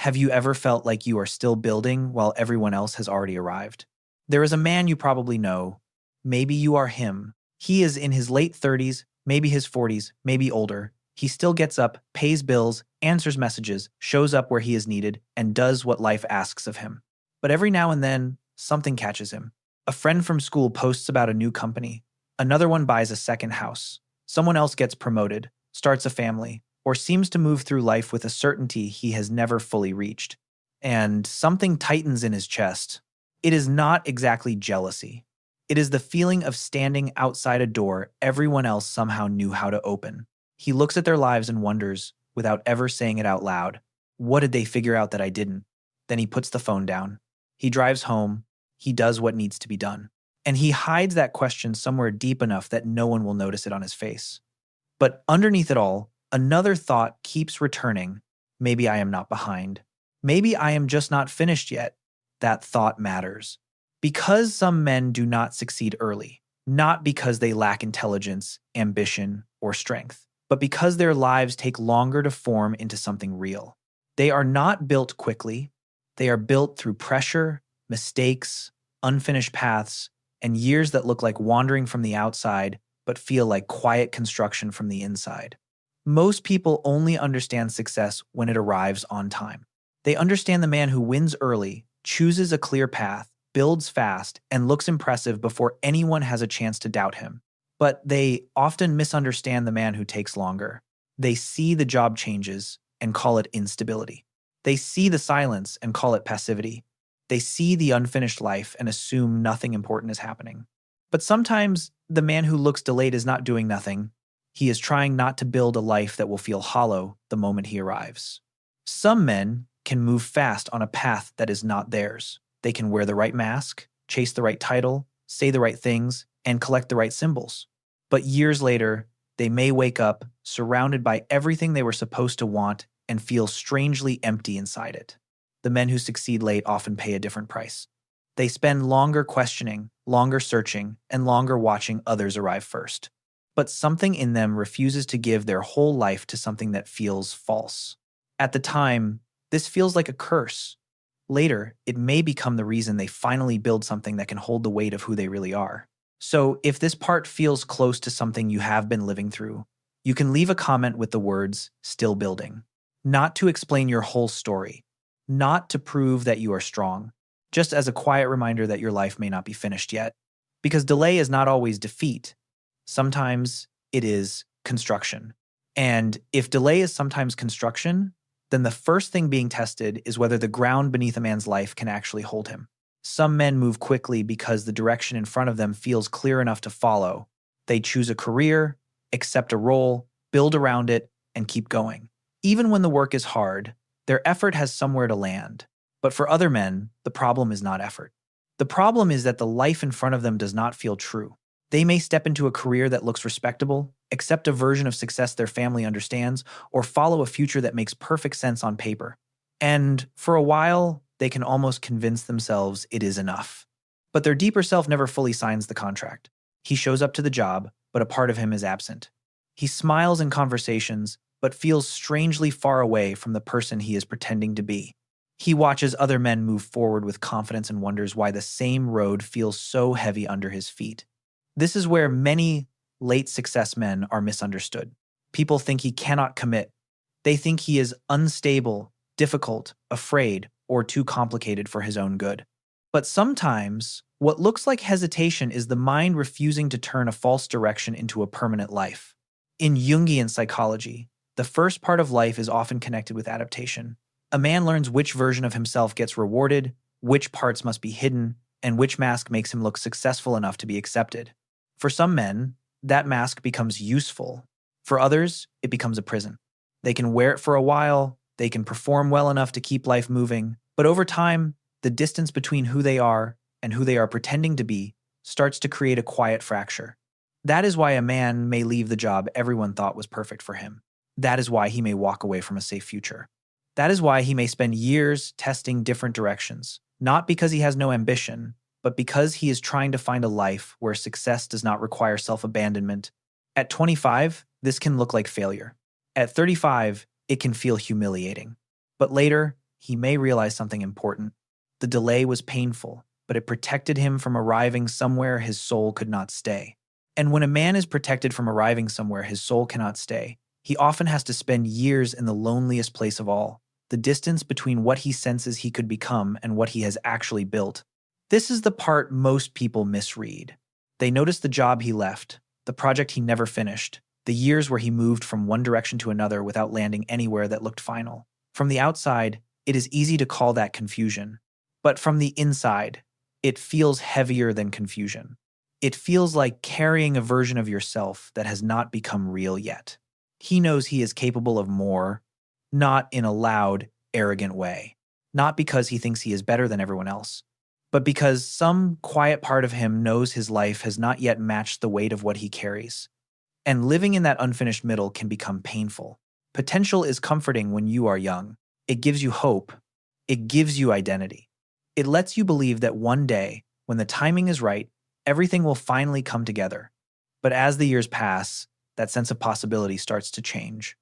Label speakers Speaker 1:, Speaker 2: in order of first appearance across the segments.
Speaker 1: Have you ever felt like you are still building while everyone else has already arrived? There is a man you probably know. Maybe you are him. He is in his late 30s, maybe his 40s, maybe older. He still gets up, pays bills, answers messages, shows up where he is needed, and does what life asks of him. But every now and then, something catches him. A friend from school posts about a new company. Another one buys a second house. Someone else gets promoted, starts a family, or seems to move through life with a certainty he has never fully reached. And something tightens in his chest. It is not exactly jealousy. It is the feeling of standing outside a door everyone else somehow knew how to open. He looks at their lives and wonders, without ever saying it out loud, what did they figure out that I didn't? Then he puts the phone down. He drives home. He does what needs to be done. And he hides that question somewhere deep enough that no one will notice it on his face. But underneath it all, another thought keeps returning. Maybe I am not behind. Maybe I am just not finished yet. That thought matters. Because some men do not succeed early, not because they lack intelligence, ambition, or strength, but because their lives take longer to form into something real. They are not built quickly. They are built through pressure, mistakes, unfinished paths, and years that look like wandering from the outside, but feel like quiet construction from the inside. Most people only understand success when it arrives on time. They understand the man who wins early, chooses a clear path, builds fast, and looks impressive before anyone has a chance to doubt him. But they often misunderstand the man who takes longer. They see the job changes and call it instability. They see the silence and call it passivity. They see the unfinished life and assume nothing important is happening. But sometimes the man who looks delayed is not doing nothing. He is trying not to build a life that will feel hollow the moment he arrives. Some men can move fast on a path that is not theirs. They can wear the right mask, chase the right title, say the right things, and collect the right symbols. But years later, they may wake up surrounded by everything they were supposed to want and feel strangely empty inside it. The men who succeed late often pay a different price. They spend longer questioning, longer searching, and longer watching others arrive first. But something in them refuses to give their whole life to something that feels false. At the time, this feels like a curse. Later, it may become the reason they finally build something that can hold the weight of who they really are. So, if this part feels close to something you have been living through, you can leave a comment with the words, "still building." Not to explain your whole story, not to prove that you are strong, just as a quiet reminder that your life may not be finished yet. Because delay is not always defeat. Sometimes it is construction. And if delay is sometimes construction, then the first thing being tested is whether the ground beneath a man's life can actually hold him. Some men move quickly because the direction in front of them feels clear enough to follow. They choose a career, accept a role, build around it, and keep going. Even when the work is hard, their effort has somewhere to land. But for other men, the problem is not effort. The problem is that the life in front of them does not feel true. They may step into a career that looks respectable, accept a version of success their family understands, or follow a future that makes perfect sense on paper. And for a while, they can almost convince themselves it is enough. But their deeper self never fully signs the contract. He shows up to the job, but a part of him is absent. He smiles in conversations, but feels strangely far away from the person he is pretending to be. He watches other men move forward with confidence and wonders why the same road feels so heavy under his feet. This is where many late success men are misunderstood. People think he cannot commit. They think he is unstable, difficult, afraid, or too complicated for his own good. But sometimes, what looks like hesitation is the mind refusing to turn a false direction into a permanent life. In Jungian psychology, the first part of life is often connected with adaptation. A man learns which version of himself gets rewarded, which parts must be hidden, and which mask makes him look successful enough to be accepted. For some men, that mask becomes useful. For others, it becomes a prison. They can wear it for a while, they can perform well enough to keep life moving, but over time, the distance between who they are and who they are pretending to be starts to create a quiet fracture. That is why a man may leave the job everyone thought was perfect for him. That is why he may walk away from a safe future. That is why he may spend years testing different directions, not because he has no ambition, but because he is trying to find a life where success does not require self-abandonment. At 25, this can look like failure. At 35, it can feel humiliating. But later, he may realize something important. The delay was painful, but it protected him from arriving somewhere his soul could not stay. And when a man is protected from arriving somewhere his soul cannot stay, he often has to spend years in the loneliest place of all, the distance between what he senses he could become and what he has actually built. This is the part most people misread. They notice the job he left, the project he never finished, the years where he moved from one direction to another without landing anywhere that looked final. From the outside, it is easy to call that confusion. But from the inside, it feels heavier than confusion. It feels like carrying a version of yourself that has not become real yet. He knows he is capable of more, not in a loud, arrogant way. Not because he thinks he is better than everyone else, but because some quiet part of him knows his life has not yet matched the weight of what he carries. And living in that unfinished middle can become painful. Potential is comforting when you are young. It gives you hope. It gives you identity. It lets you believe that one day, when the timing is right, everything will finally come together. But as the years pass, that sense of possibility starts to change.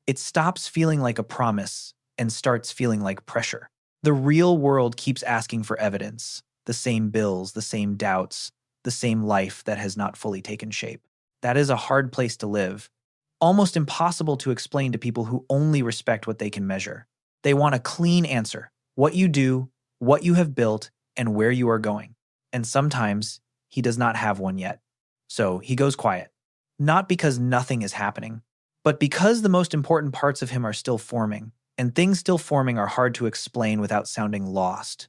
Speaker 1: It stops feeling like a promise and starts feeling like pressure. The real world keeps asking for evidence, the same bills, the same doubts, the same life that has not fully taken shape. That is a hard place to live, almost impossible to explain to people who only respect what they can measure. They want a clean answer, what you do, what you have built, and where you are going. And sometimes he does not have one yet. So he goes quiet. Not because nothing is happening, but because the most important parts of him are still forming, and things still forming are hard to explain without sounding lost.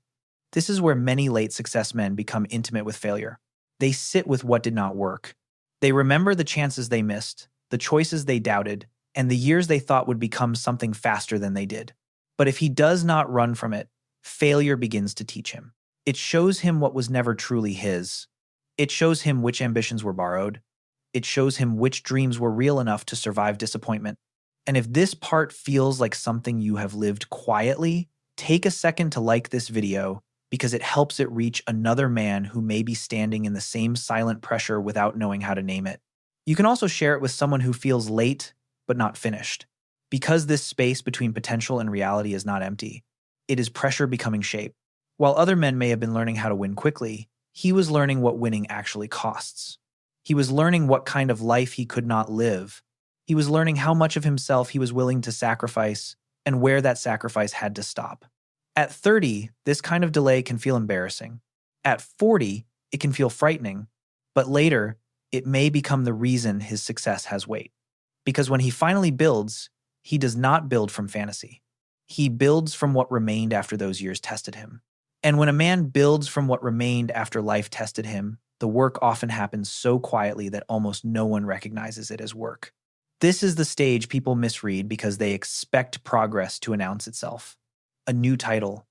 Speaker 1: This is where many late success men become intimate with failure. They sit with what did not work. They remember the chances they missed, the choices they doubted, and the years they thought would become something faster than they did. But if he does not run from it, failure begins to teach him. It shows him what was never truly his. It shows him which ambitions were borrowed. It shows him which dreams were real enough to survive disappointment. And if this part feels like something you have lived quietly, take a second to like this video because it helps it reach another man who may be standing in the same silent pressure without knowing how to name it. You can also share it with someone who feels late but not finished. Because this space between potential and reality is not empty, it is pressure becoming shape. While other men may have been learning how to win quickly, he was learning what winning actually costs. He was learning what kind of life he could not live. He was learning how much of himself he was willing to sacrifice and where that sacrifice had to stop. At 30, this kind of delay can feel embarrassing. At 40, it can feel frightening. But later, it may become the reason his success has weight. Because when he finally builds, he does not build from fantasy. He builds from what remained after those years tested him. And when a man builds from what remained after life tested him, the work often happens so quietly that almost no one recognizes it as work. This is the stage people misread because they expect progress to announce itself. A new title,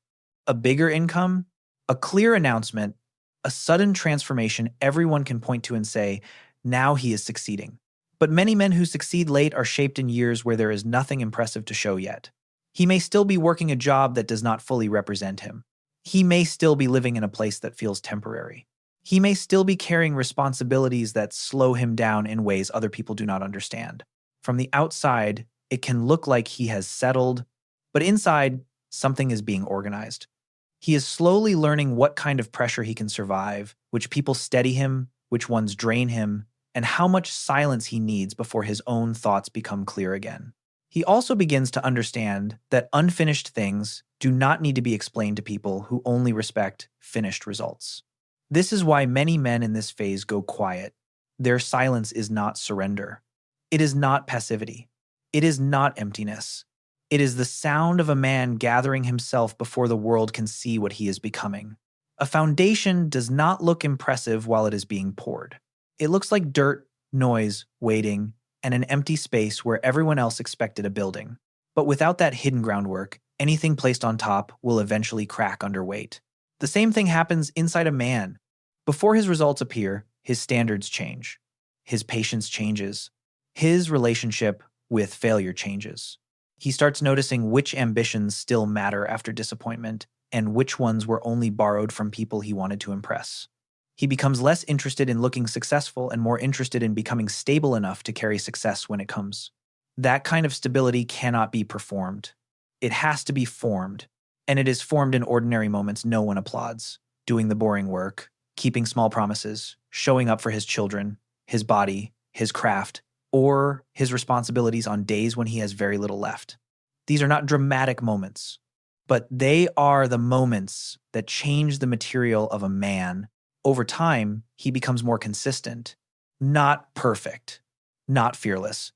Speaker 1: a bigger income, a clear announcement, a sudden transformation everyone can point to and say, now he is succeeding. But many men who succeed late are shaped in years where there is nothing impressive to show yet. He may still be working a job that does not fully represent him. He may still be living in a place that feels temporary. He may still be carrying responsibilities that slow him down in ways other people do not understand. From the outside, it can look like he has settled, but inside, something is being organized. He is slowly learning what kind of pressure he can survive, which people steady him, which ones drain him, and how much silence he needs before his own thoughts become clear again. He also begins to understand that unfinished things do not need to be explained to people who only respect finished results. This is why many men in this phase go quiet. Their silence is not surrender. It is not passivity. It is not emptiness. It is the sound of a man gathering himself before the world can see what he is becoming. A foundation does not look impressive while it is being poured. It looks like dirt, noise, waiting, and an empty space where everyone else expected a building. But without that hidden groundwork, anything placed on top will eventually crack under weight. The same thing happens inside a man. Before his results appear, his standards change. His patience changes. His relationship with failure changes. He starts noticing which ambitions still matter after disappointment and which ones were only borrowed from people he wanted to impress. He becomes less interested in looking successful and more interested in becoming stable enough to carry success when it comes. That kind of stability cannot be performed. It has to be formed. And it is formed in ordinary moments no one applauds, doing the boring work, keeping small promises, showing up for his children, his body, his craft, or his responsibilities on days when he has very little left. These are not dramatic moments, but they are the moments that change the material of a man. Over time, he becomes more consistent, not perfect, not fearless,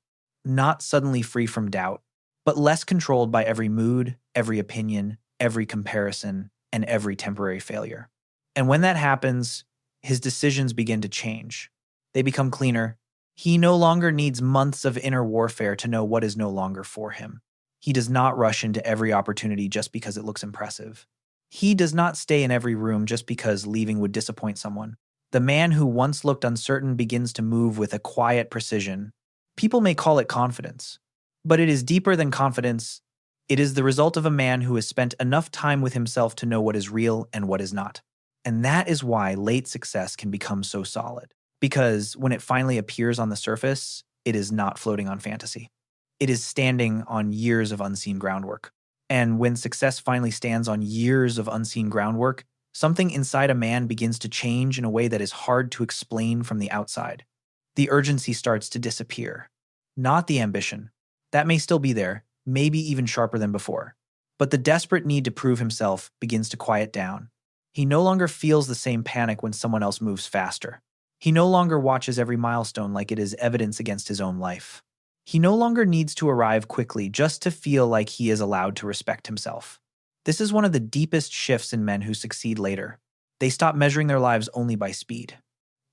Speaker 1: not suddenly free from doubt, but less controlled by every mood, every opinion, every comparison, and every temporary failure. And when that happens, his decisions begin to change. They become cleaner. He no longer needs months of inner warfare to know what is no longer for him. He does not rush into every opportunity just because it looks impressive. He does not stay in every room just because leaving would disappoint someone. The man who once looked uncertain begins to move with a quiet precision. People may call it confidence, but it is deeper than confidence. It is the result of a man who has spent enough time with himself to know what is real and what is not. And that is why late success can become so solid. Because when it finally appears on the surface, it is not floating on fantasy. It is standing on years of unseen groundwork. And when success finally stands on years of unseen groundwork, something inside a man begins to change in a way that is hard to explain from the outside. The urgency starts to disappear. Not the ambition. That may still be there, maybe even sharper than before. But the desperate need to prove himself begins to quiet down. He no longer feels the same panic when someone else moves faster. He no longer watches every milestone like it is evidence against his own life. He no longer needs to arrive quickly just to feel like he is allowed to respect himself. This is one of the deepest shifts in men who succeed later. They stop measuring their lives only by speed.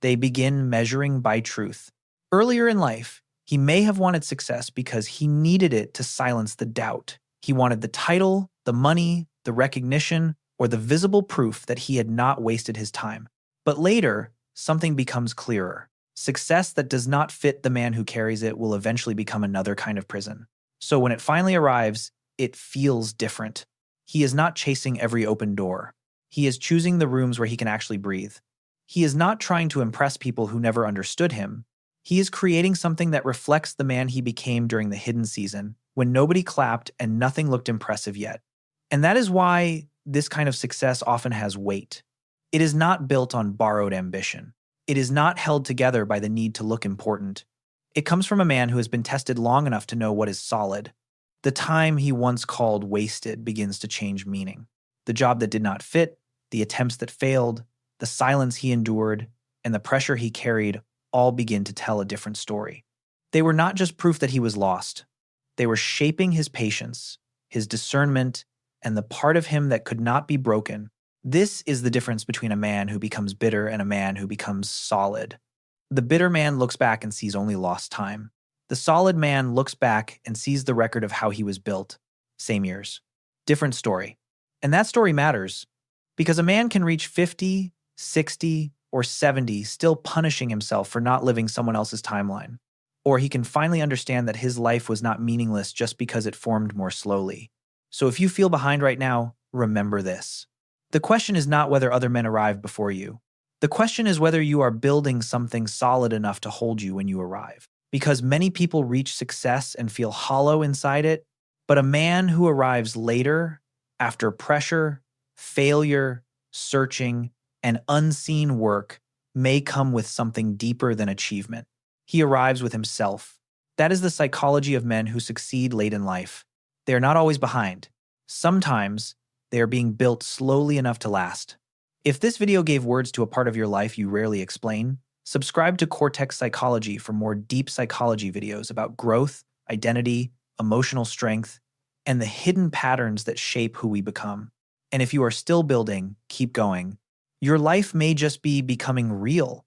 Speaker 1: They begin measuring by truth. Earlier in life, he may have wanted success because he needed it to silence the doubt. He wanted the title, the money, the recognition, or the visible proof that he had not wasted his time. But later, something becomes clearer. Success that does not fit the man who carries it will eventually become another kind of prison. So when it finally arrives, it feels different. He is not chasing every open door. He is choosing the rooms where he can actually breathe. He is not trying to impress people who never understood him. He is creating something that reflects the man he became during the hidden season, when nobody clapped and nothing looked impressive yet. And that is why this kind of success often has weight. It is not built on borrowed ambition. It is not held together by the need to look important. It comes from a man who has been tested long enough to know what is solid. The time he once called wasted begins to change meaning. The job that did not fit, the attempts that failed, the silence he endured, and the pressure he carried all begin to tell a different story. They were not just proof that he was lost. They were shaping his patience, his discernment, and the part of him that could not be broken. This is the difference between a man who becomes bitter and a man who becomes solid. The bitter man looks back and sees only lost time. The solid man looks back and sees the record of how he was built. Same years. Different story. And that story matters because a man can reach 50, 60, or 70 still punishing himself for not living someone else's timeline. Or he can finally understand that his life was not meaningless just because it formed more slowly. So if you feel behind right now, remember this. The question is not whether other men arrive before you. The question is whether you are building something solid enough to hold you when you arrive. Because many people reach success and feel hollow inside it, but a man who arrives later, after pressure, failure, searching, and unseen work, may come with something deeper than achievement. He arrives with himself. That is the psychology of men who succeed late in life. They are not always behind. Sometimes, they are being built slowly enough to last. If this video gave words to a part of your life you rarely explain, subscribe to Cortex Psychology for more deep psychology videos about growth, identity, emotional strength, and the hidden patterns that shape who we become. And if you are still building, keep going. Your life may just be becoming real.